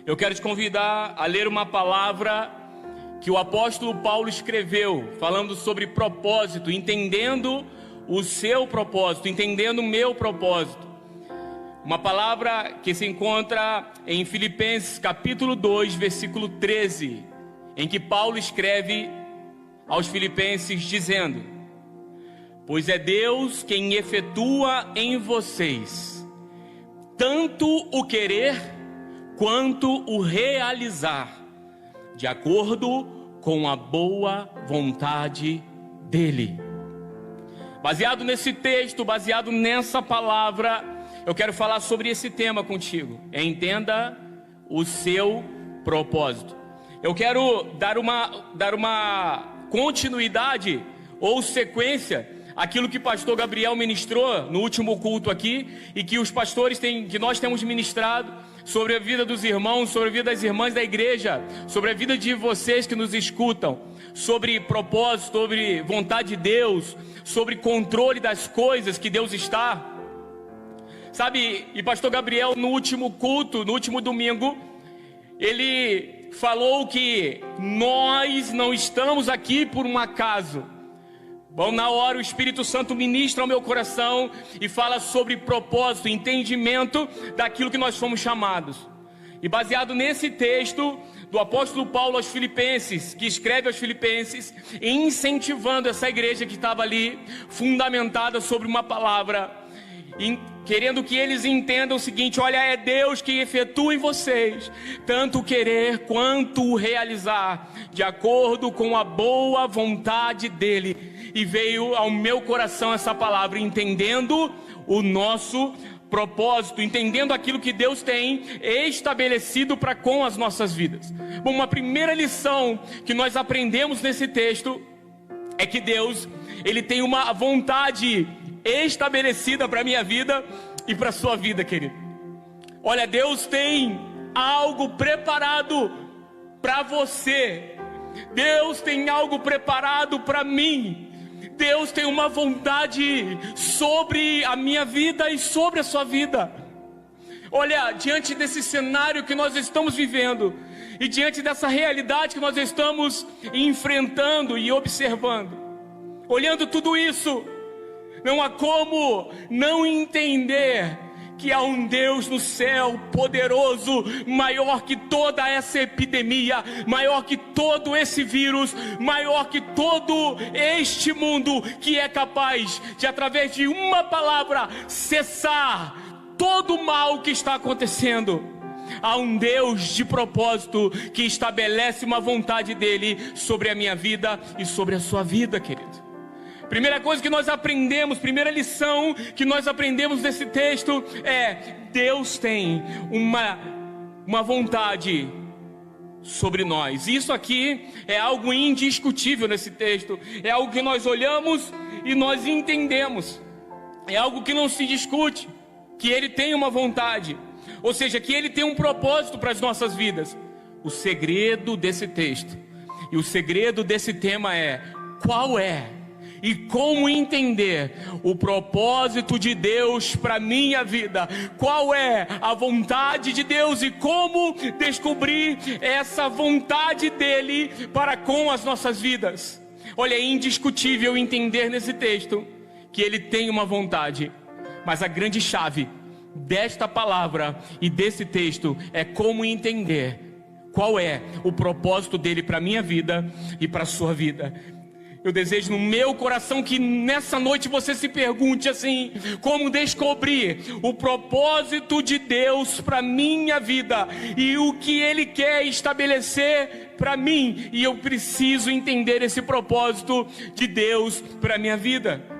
Eu quero te convidar a ler uma palavra que o apóstolo Paulo escreveu, falando sobre propósito, entendendo o seu propósito, entendendo o meu propósito. Uma palavra que se encontra em Filipenses capítulo 2, versículo 13, em que Paulo escreve aos filipenses dizendo: pois é Deus quem efetua em vocês tanto o querer quanto o realizar, de acordo com a boa vontade dEle. Baseado nesse texto, baseado nessa palavra, eu quero falar sobre esse tema contigo. Entenda o seu propósito. Eu quero dar uma continuidade ou sequência àquilo que o pastor Gabriel ministrou no último culto aqui, e que os pastores que nós temos ministrado sobre a vida dos irmãos, sobre a vida das irmãs da igreja, sobre a vida de vocês que nos escutam, sobre propósito, sobre vontade de Deus, sobre controle das coisas que Deus está. Sabe, e pastor Gabriel no último culto, no último domingo, ele falou que nós não estamos aqui por um acaso. Bom, na hora o Espírito Santo ministra ao meu coração e fala sobre propósito, entendimento daquilo que nós fomos chamados. E baseado nesse texto do apóstolo Paulo aos filipenses, que escreve aos filipenses, incentivando essa igreja que estava ali, fundamentada sobre uma palavra, querendo que eles entendam o seguinte: olha, é Deus que efetua em vocês tanto o querer quanto o realizar, de acordo com a boa vontade dEle. E veio ao meu coração essa palavra, entendendo o nosso propósito, entendendo aquilo que Deus tem estabelecido para com as nossas vidas. Bom, uma primeira lição que nós aprendemos nesse texto é que Deus, Ele tem uma vontade estabelecida para a minha vida e para a sua vida, querido. Olha, Deus tem algo preparado para você. Deus tem algo preparado para mim. Deus tem uma vontade sobre a minha vida e sobre a sua vida. Olha, diante desse cenário que nós estamos vivendo, e diante dessa realidade que nós estamos enfrentando e observando, olhando tudo isso, não há como não entender que há um Deus no céu poderoso, maior que toda essa epidemia, maior que todo esse vírus, maior que todo este mundo, que é capaz de, através de uma palavra, cessar todo o mal que está acontecendo. Há um Deus de propósito que estabelece uma vontade dele sobre a minha vida e sobre a sua vida, querido. Primeira coisa que nós aprendemos, primeira lição que nós aprendemos desse texto é: Deus tem uma vontade sobre nós. Isso aqui é algo indiscutível nesse texto. É algo que nós olhamos e nós entendemos. É algo que não se discute, que Ele tem uma vontade, ou seja, que Ele tem um propósito para as nossas vidas. O segredo desse texto e o segredo desse tema é: qual é e como entender o propósito de Deus para a minha vida? Qual é a vontade de Deus e como descobrir essa vontade dEle para com as nossas vidas? Olha, é indiscutível entender nesse texto que Ele tem uma vontade, mas a grande chave desta palavra e desse texto é como entender qual é o propósito dEle para a minha vida e para a sua vida. Eu desejo no meu coração que nessa noite você se pergunte assim: como descobrir o propósito de Deus para minha vida e o que Ele quer estabelecer para mim, e eu preciso entender esse propósito de Deus para minha vida.